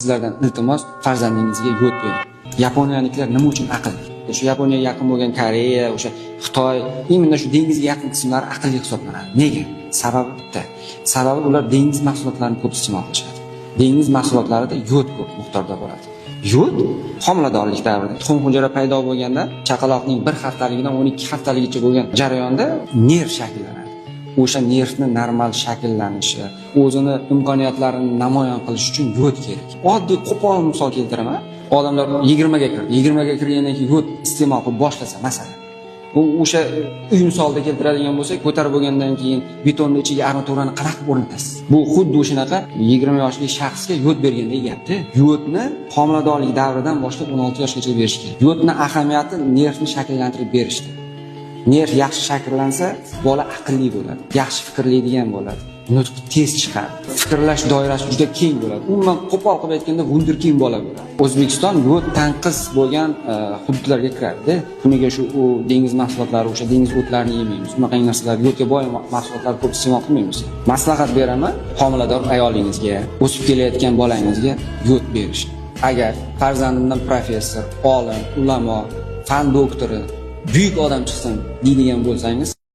Sizlardan iltimos farzandingizga yo'l bering. Yaponiyaliklar nima uchun aqlli? O'sha Yaponiyaga yaqin bo'lgan Koreya, o'sha Xitoy, imенно shu dengizga yaqin qismlari aqlli hisoblanadi. Nega? Sababi bitta. Sababi ular dengiz mahsulotlarini ko'p iste'mol qilishadi. Dengiz mahsulotlarida yod ko'p miqdorda bo'ladi. Yod homiladorlik davrida tuxum hujayra paydo bo'lganda chaqaloqning 1 haftaligidan 12 haftaligicha bo'lgan jarayonda nerv shakllanadi. O'sha nervni normal shakllanishi, o'zini imkoniyatlarini namoyon qilish uchun yod kerak. Oddiy qo'pol misol keltiraman. Odamlar 20 ga kirdi. 20 ga kirgandan keyin yod iste'mol qilib boshlasa, masalan, bu o'sha uy misolida keltiradigan bo'lsak, ko'tarib bo'lgandan keyin betonning ichiga armaturani qanaqa qilib o'rnatasiz? Bu xuddi o'shanaqa 20 yoshli shaxsga yod bergandek gapda. Yodni homiladorlik davridan boshlab 16 yoshgacha berish kerak. Yodning ahamiyati nervni shakllantirib berishda. Nerv yaxshi shakllansa, bola aqlli bo'ladi, yaxshi fikrlaydigan bo'ladi, nutqi tez chiqadi, fikrlash doirasi juda keng bo'ladi. Umuman qo'pol qilib aytganda wunderkind bola bo'ladi. O'zbekiston yod tanqis bo'lgan hududlarga kiradi. Kuniga shu dengiz mahsulotlari, o'sha dengiz o'tlarini yemaymiz. Unaqa narsalar, yodga boy mahsulotlar ko'p iste'mol qilmaymiz. Maslahat beraman, homilador ayolingizga, o'sib kelayotgan bolangizga yod berish. Agar farzandimdan professor, olim, ulamo, fan doktori, buyuk odam chiqsin deydigan bo'lsangiz,